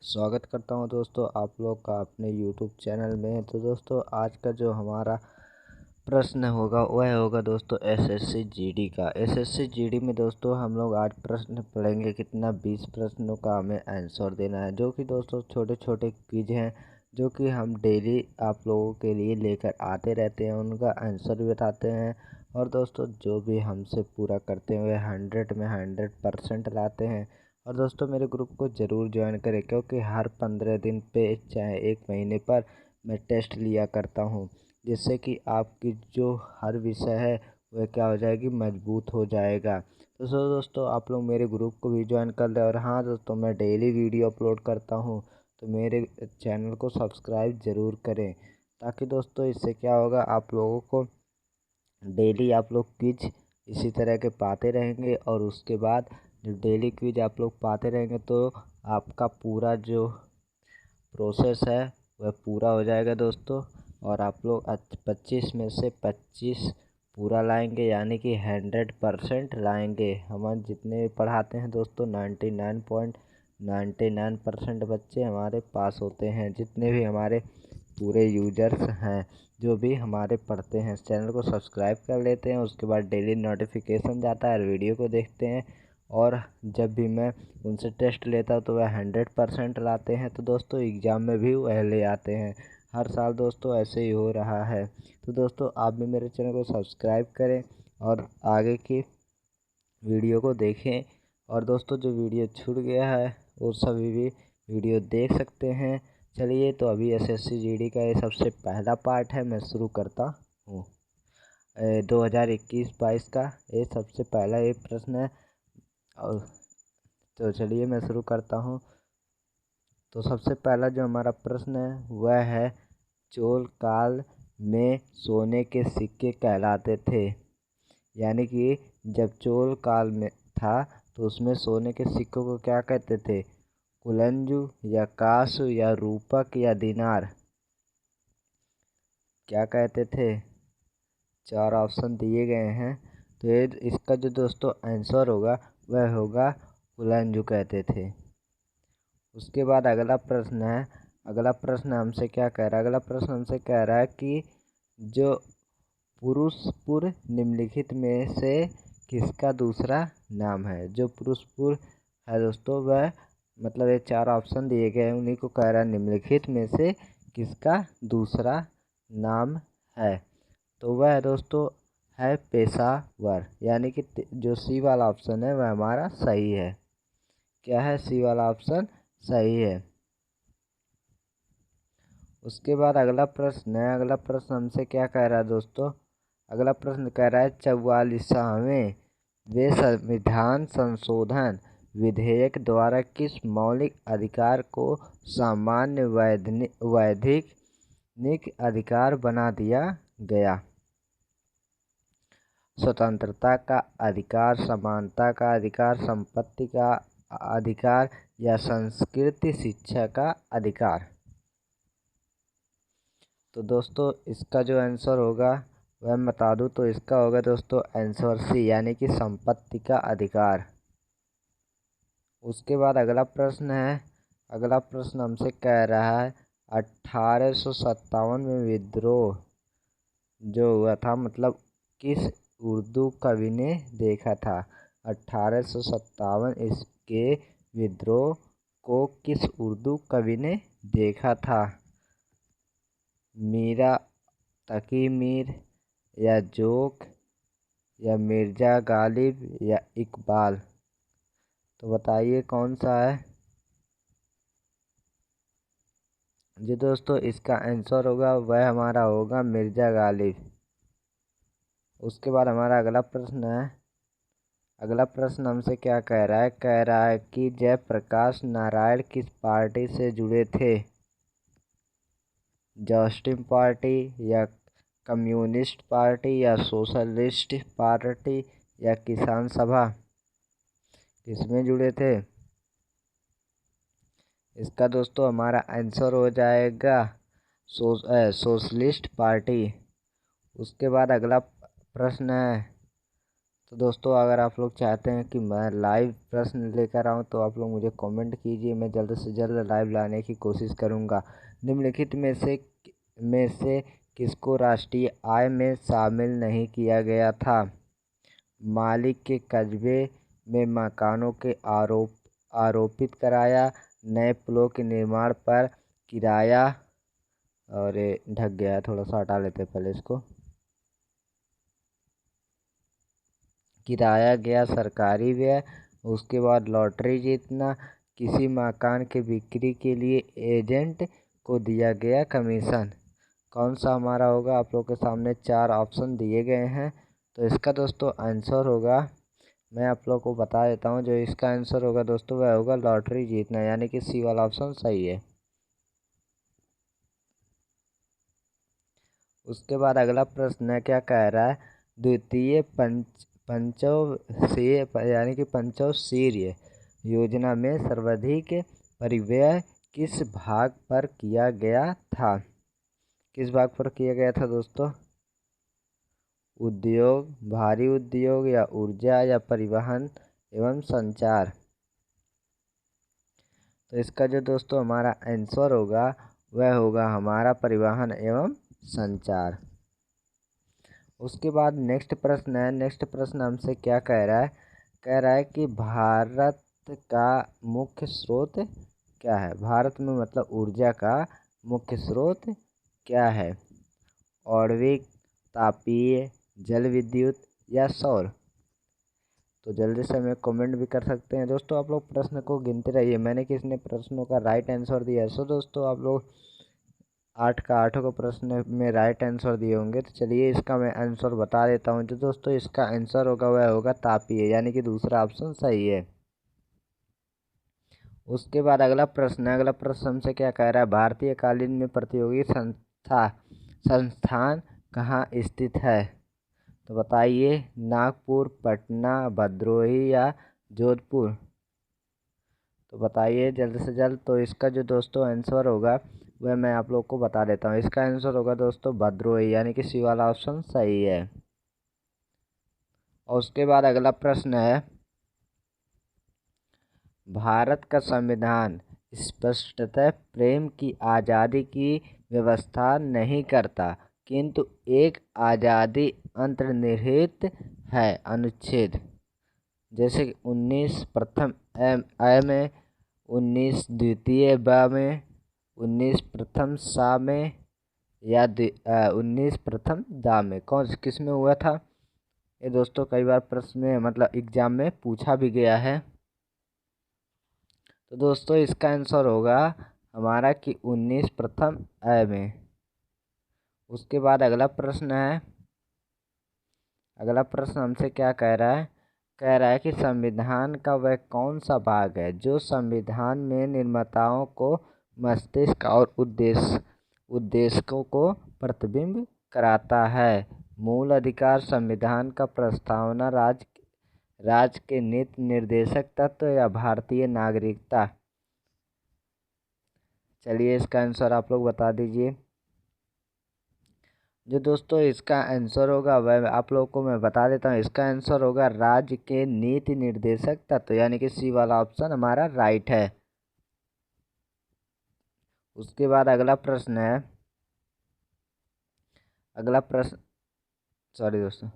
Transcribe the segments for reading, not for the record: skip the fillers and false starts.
स्वागत करता हूं दोस्तों आप लोग का अपने YouTube चैनल में। तो दोस्तों आज का जो हमारा प्रश्न होगा वह होगा दोस्तों एसएससी जीडी का। एसएससी जीडी में दोस्तों हम लोग आज प्रश्न पढ़ेंगे कितना 20 प्रश्नों का हमें आंसर देना है, जो कि दोस्तों छोटे छोटे क्विज हैं जो कि हम डेली आप लोगों के लिए लेकर आते रहते हैं, उनका आंसर भी बताते हैं। और दोस्तों जो भी हमसे पूरा करते हुए 100 में 100% लाते हैं। और दोस्तों मेरे ग्रुप को ज़रूर ज्वाइन करें, क्योंकि हर 15 दिन पे चाहे 1 महीने पर मैं टेस्ट लिया करता हूँ, जिससे कि आपकी जो हर विषय है वह क्या हो जाएगी, मजबूत हो जाएगा। तो दोस्तों आप लोग मेरे ग्रुप को भी ज्वाइन कर लें। और हाँ दोस्तों, मैं डेली वीडियो अपलोड करता हूँ, तो मेरे चैनल को सब्सक्राइब ज़रूर करें, ताकि दोस्तों इससे क्या होगा, आप लोगों को डेली आप लोग क्विज इसी तरह के पाते रहेंगे। और उसके बाद जब डेली क्विज आप लोग पाते रहेंगे तो आपका पूरा जो प्रोसेस है वह पूरा हो जाएगा दोस्तों। और आप लोग 25 में से 25 पूरा लाएंगे, यानी कि 100% लाएंगे। हम जितने भी पढ़ाते हैं दोस्तों 99.99% बच्चे हमारे पास होते हैं, जितने भी हमारे पूरे यूजर्स हैं जो भी हमारे पढ़ते हैं। चैनल को सब्सक्राइब कर लेते हैं, उसके बाद डेली नोटिफिकेशन जाता है, वीडियो को देखते हैं। और जब भी मैं उनसे टेस्ट लेता हूँ तो वह 100% लाते हैं, तो दोस्तों एग्ज़ाम में भी वह ले आते हैं। हर साल दोस्तों ऐसे ही हो रहा है। तो दोस्तों आप भी मेरे चैनल को सब्सक्राइब करें और आगे की वीडियो को देखें। और दोस्तों जो वीडियो छूट गया है वो सभी भी वीडियो देख सकते हैं। चलिए, तो अभी एसएससी जीडी का ये सबसे पहला पार्ट है, मैं शुरू करता हूँ। 2021-22 का ये सबसे पहला ये प्रश्न है। और तो चलिए मैं शुरू करता हूँ। तो सबसे पहला जो हमारा प्रश्न है वह है, चोल काल में सोने के सिक्के कहलाते थे। यानी कि जब चोल काल में था तो उसमें सोने के सिक्कों को क्या कहते थे, कुलंजु या कासु या रूपक या दिनार, क्या कहते थे। 4 ऑप्शन दिए गए हैं। तो ये इसका जो दोस्तों आंसर होगा वह होगा कुलंजु कहते थे। उसके बाद अगला प्रश्न है। अगला प्रश्न हमसे क्या कह रहा है, अगला प्रश्न हमसे कह रहा है कि जो पुरुषपुर निम्नलिखित में से किसका दूसरा नाम है। जो पुरुषपुर है दोस्तों वह मतलब ये 4 ऑप्शन दिए गए हैं, उन्हीं को कह रहा है निम्नलिखित में से किसका दूसरा नाम है। तो वह दोस्तों है पेशावर, यानी कि जो सी वाला ऑप्शन है वह हमारा सही है। क्या है, सी वाला ऑप्शन सही है। उसके बाद अगला प्रश्न है। अगला प्रश्न हमसे क्या कह रहा है दोस्तों, अगला प्रश्न कह रहा है 44वें वे संविधान संशोधन विधेयक द्वारा किस मौलिक अधिकार को सामान्य वैधानिक अधिकार बना दिया गया। स्वतंत्रता का अधिकार, समानता का अधिकार, संपत्ति का अधिकार या संस्कृति शिक्षा का अधिकार। तो दोस्तों इसका जो आंसर होगा वह मैं बता दूँ तो इसका होगा दोस्तों आंसर सी, यानी कि संपत्ति का अधिकार। उसके बाद अगला प्रश्न है। अगला प्रश्न हमसे कह रहा है 1857 में विद्रोह जो हुआ था, मतलब किस उर्दू कवि ने देखा था। 1857 इसके विद्रोह को किस उर्दू कवि ने देखा था। मीरा तकी मीर या जोक या मिर्ज़ा गालिब या इकबाल। तो बताइए कौन सा है। जो दोस्तों इसका आंसर होगा वह हमारा होगा मिर्ज़ा गालिब। उसके बाद हमारा अगला प्रश्न है। अगला प्रश्न हमसे क्या कह रहा है, कह रहा है कि जयप्रकाश नारायण किस पार्टी से जुड़े थे। जस्टिस पार्टी या कम्युनिस्ट पार्टी या सोशलिस्ट पार्टी या किसान सभा, किसमें जुड़े थे। इसका दोस्तों हमारा आंसर हो जाएगा सोशलिस्ट पार्टी। उसके बाद अगला प्रश्न है। तो दोस्तों अगर आप लोग चाहते हैं कि मैं लाइव प्रश्न लेकर आऊं तो आप लोग मुझे कमेंट कीजिए, मैं जल्द से जल्द लाइव लाने की कोशिश करूंगा। निम्नलिखित में से किसको राष्ट्रीय आय में शामिल नहीं किया गया था? मालिक के कस्बे में मकानों के आरोपित कराया, नए पुलों के निर्माण पर किराया, और ये ढक गया है, थोड़ा सा हटा लेते हैं पहले इसको। किराया गया सरकारी व्यय, उसके बाद लॉटरी जीतना, किसी मकान के बिक्री के लिए एजेंट को दिया गया कमीशन। कौन सा हमारा होगा? आप लोग के सामने 4 ऑप्शन दिए गए हैं। तो इसका दोस्तों आंसर होगा, मैं आप लोग को बता देता हूँ, जो इसका आंसर होगा दोस्तों वह होगा लॉटरी जीतना, यानी कि सी वाला ऑप्शन सही है। उसके बाद अगला प्रश्न क्या कह रहा है? द्वितीय पंचवर्षीय यानी कि पंचवर्षीय योजना में सर्वाधिक परिव्यय किस भाग पर किया गया था? किस भाग पर किया गया था दोस्तों? उद्योग, भारी उद्योग, या ऊर्जा, या परिवहन एवं संचार। तो इसका जो दोस्तों हमारा आंसर होगा वह होगा हमारा परिवहन एवं संचार। उसके बाद नेक्स्ट प्रश्न है। नेक्स्ट प्रश्न हमसे क्या कह रहा है? कह रहा है कि भारत का मुख्य स्रोत क्या है? भारत में मतलब ऊर्जा का मुख्य स्रोत क्या है? आणविक, तापीय, जल विद्युत, या सौर? तो जल्दी से हमें कमेंट भी कर सकते हैं। दोस्तों आप लोग प्रश्न को गिनते रहिए, मैंने किसने प्रश्नों का राइट आंसर दिया है। सो दोस्तों आप लोग 8 का 8 को प्रश्न में राइट आंसर दिए होंगे। तो चलिए इसका मैं आंसर बता देता हूँ। जो दोस्तों इसका आंसर होगा वह होगा तापीय, यानी कि दूसरा ऑप्शन सही है। उसके बाद अगला प्रश्न है। अगला प्रश्न हमसे क्या कह रहा है? भारतीय कालीन में प्रतियोगी संस्थान कहाँ स्थित है? तो बताइए, नागपुर, पटना, भदोही, या जोधपुर? तो बताइए जल्द से जल्द। तो इसका जो दोस्तों आंसर होगा वह मैं आप लोग को बता देता हूँ। इसका आंसर होगा दोस्तों भदोही, यानी कि सी वाला ऑप्शन सही है। और उसके बाद अगला प्रश्न है, भारत का संविधान स्पष्टतः प्रेम की आज़ादी की व्यवस्था नहीं करता, किंतु एक आज़ादी अंतर्निहित है। अनुच्छेद जैसे कि 19 प्रथम अ में, 19 द्वितीय ब में, 19 प्रथम सा में, या 19 प्रथम दा में, किस में हुआ था? ये दोस्तों कई बार प्रश्न में मतलब एग्जाम में पूछा भी गया है। तो दोस्तों इसका आंसर होगा हमारा कि 19 प्रथम अ में। उसके बाद अगला प्रश्न है। अगला प्रश्न हमसे क्या कह रहा है? कह रहा है कि संविधान का वह कौन सा भाग है जो संविधान में निर्माताओं को मस्तिष्क और उद्देश्यों को प्रतिबिंब कराता है? मूल अधिकार, संविधान का प्रस्तावना, राज्य के नीति निर्देशक तत्व, या भारतीय नागरिकता? चलिए इसका आंसर आप लोग बता दीजिए। जो दोस्तों इसका आंसर होगा वह आप लोग को मैं बता देता हूँ। इसका आंसर होगा राज्य के नीति निर्देशक तत्व, यानी कि सी वाला ऑप्शन हमारा राइट है। उसके बाद अगला प्रश्न है। अगला प्रश्न, सॉरी दोस्तों,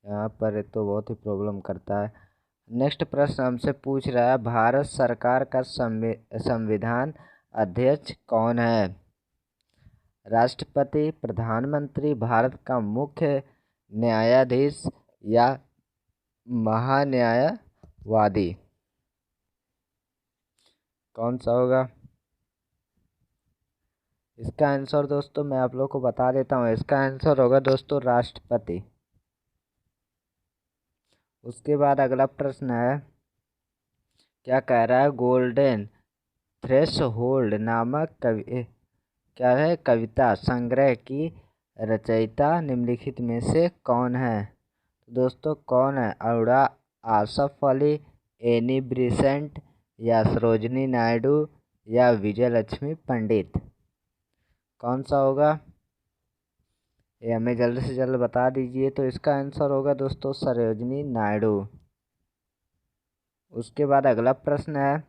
यहाँ पर तो बहुत ही प्रॉब्लम करता है। नेक्स्ट प्रश्न हमसे पूछ रहा है, भारत सरकार का संविधान अध्यक्ष कौन है? राष्ट्रपति, प्रधानमंत्री, भारत का मुख्य न्यायाधीश, या महान्यायवादी? कौन सा होगा? इसका आंसर दोस्तों मैं आप लोग को बता देता हूँ। इसका आंसर होगा दोस्तों राष्ट्रपति। उसके बाद अगला प्रश्न है। क्या कह रहा है? गोल्डन थ्रेशोल्ड नामक क्या है कविता संग्रह की रचयिता निम्नलिखित में से कौन है? दोस्तों कौन है? अरुणा आसफ अली, एनी बेसेंट, या सरोजिनी नायडू, या विजय लक्ष्मी पंडित? कौन सा होगा? ये हमें जल्द से जल्द बता दीजिए। तो इसका आंसर होगा दोस्तों सरोजिनी नायडू। उसके बाद अगला प्रश्न है,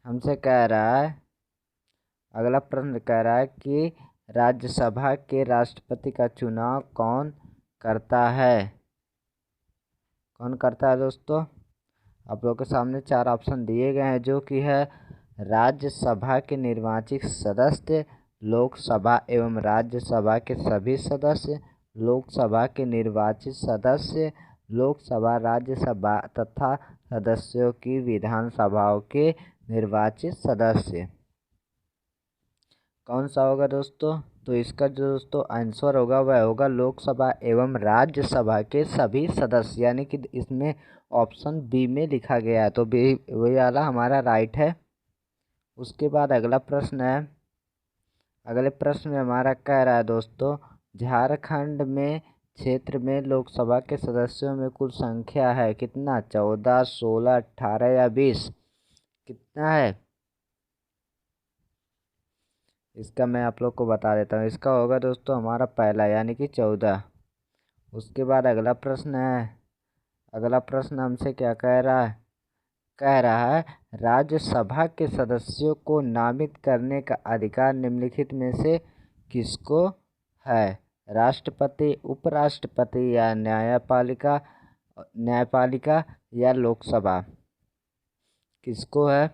हमसे कह रहा है, अगला प्रश्न कह रहा है कि राज्यसभा के राष्ट्रपति का चुनाव कौन करता है? कौन करता है दोस्तों? आप लोगों के सामने 4 ऑप्शन दिए गए हैं, जो कि है राज्यसभा के निर्वाचित सदस्य, लोकसभा एवं राज्यसभा के सभी सदस्य, लोकसभा के निर्वाचित सदस्य, लोकसभा राज्यसभा तथा सदस्यों की विधानसभाओं के निर्वाचित सदस्य। कौन सा होगा दोस्तों? तो इसका जो दोस्तों आंसर होगा वह होगा लोकसभा एवं राज्यसभा के सभी सदस्य, यानी कि इसमें ऑप्शन बी में लिखा गया है, तो बी वही वाला हमारा राइट है। उसके बाद अगला प्रश्न है, अगले प्रश्न में हमारा कह रहा है दोस्तों, झारखंड में क्षेत्र में लोकसभा के सदस्यों में कुल संख्या है कितना? 14, 16, 18 या 20? कितना है? इसका मैं आप लोग को बता देता हूँ। इसका होगा दोस्तों हमारा पहला, यानी कि 14। उसके बाद अगला प्रश्न है, अगला प्रश्न हमसे क्या कह रहा है? कह रहा है राज्यसभा के सदस्यों को नामित करने का अधिकार निम्नलिखित में से किसको है? राष्ट्रपति, उपराष्ट्रपति या न्यायपालिका या लोकसभा? किसको है?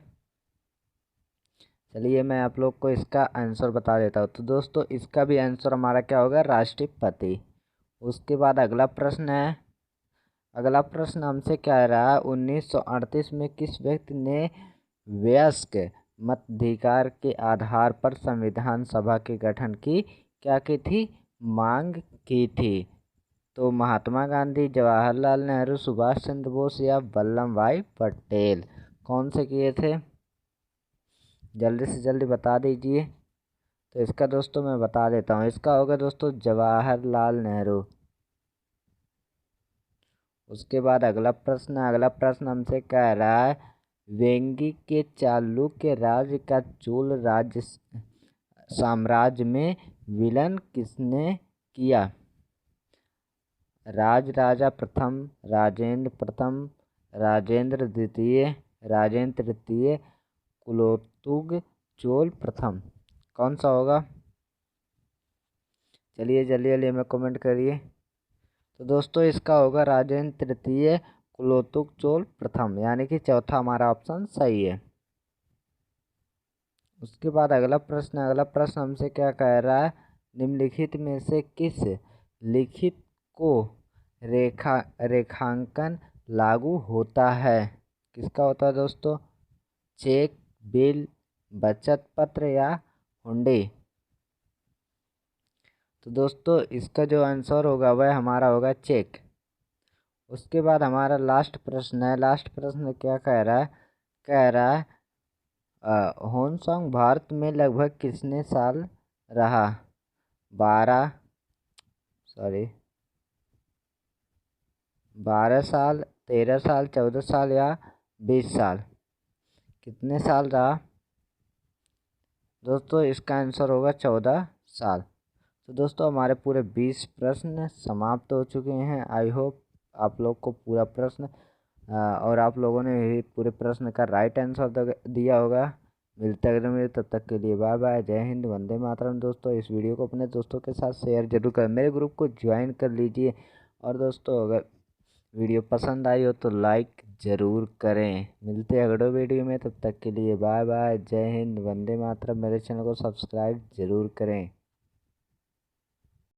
चलिए मैं आप लोग को इसका आंसर बता देता हूँ। तो दोस्तों इसका भी आंसर हमारा क्या होगा? राष्ट्रपति। उसके बाद अगला प्रश्न है, अगला प्रश्न हमसे कह रहा है 1938 में किस व्यक्ति ने वयस्क मताधिकार के आधार पर संविधान सभा के गठन की क्या की थी? मांग की थी। तो महात्मा गांधी, जवाहरलाल नेहरू, सुभाष चंद्र बोस या वल्लभ भाई पटेल? कौन से किए थे? जल्दी से जल्दी बता दीजिए। तो इसका दोस्तों मैं बता देता हूँ, इसका होगा दोस्तों जवाहरलाल नेहरू। उसके बाद अगला प्रश्न हमसे कह रहा है वेंगी के चालुक्य राज्य का चोल राज्य साम्राज्य में विलय किसने किया? राजराजा प्रथम, राजेंद्र प्रथम, राजेंद्र द्वितीय, राजेंद्र तृतीय, कुलोत्तुंग चोल प्रथम? कौन सा होगा? चलिए जल्दी जल्दी हमें कमेंट करिए। तो दोस्तों इसका होगा राजेंद्र तृतीय कुलोत्तुंग चोल प्रथम, यानी कि चौथा हमारा ऑप्शन सही है। उसके बाद अगला प्रश्न हमसे क्या कह रहा है? निम्नलिखित में से किस लिखित को रेखांकन लागू होता है? किसका होता है दोस्तों? चेक, बिल, बचत पत्र या हुंडी? तो दोस्तों इसका जो आंसर होगा वह हमारा होगा चेक। उसके बाद हमारा लास्ट प्रश्न है, लास्ट प्रश्न क्या कह रहा है? कह रहा है होनसांग भारत में लगभग कितने साल रहा? 12 साल, 13 साल, 14 साल या 20 साल? कितने साल रहा दोस्तों? इसका आंसर होगा 14 साल। तो दोस्तों हमारे पूरे 20 प्रश्न समाप्त हो चुके हैं। आई होप आप लोग को पूरा प्रश्न और आप लोगों ने भी पूरे प्रश्न का राइट आंसर दिया होगा। मिलते अगले मेरे, तब तक के लिए बाय बाय, जय हिंद, वंदे मातरम। दोस्तों इस वीडियो को अपने दोस्तों के साथ शेयर जरूर करें, मेरे ग्रुप को ज्वाइन कर लीजिए। और दोस्तों अगर वीडियो पसंद आई हो तो लाइक ज़रूर करें। मिलते हैं अगले वीडियो में, तब तक के लिए बाय बाय, जय हिंद, वंदे मातरम। मेरे चैनल को सब्सक्राइब ज़रूर करें।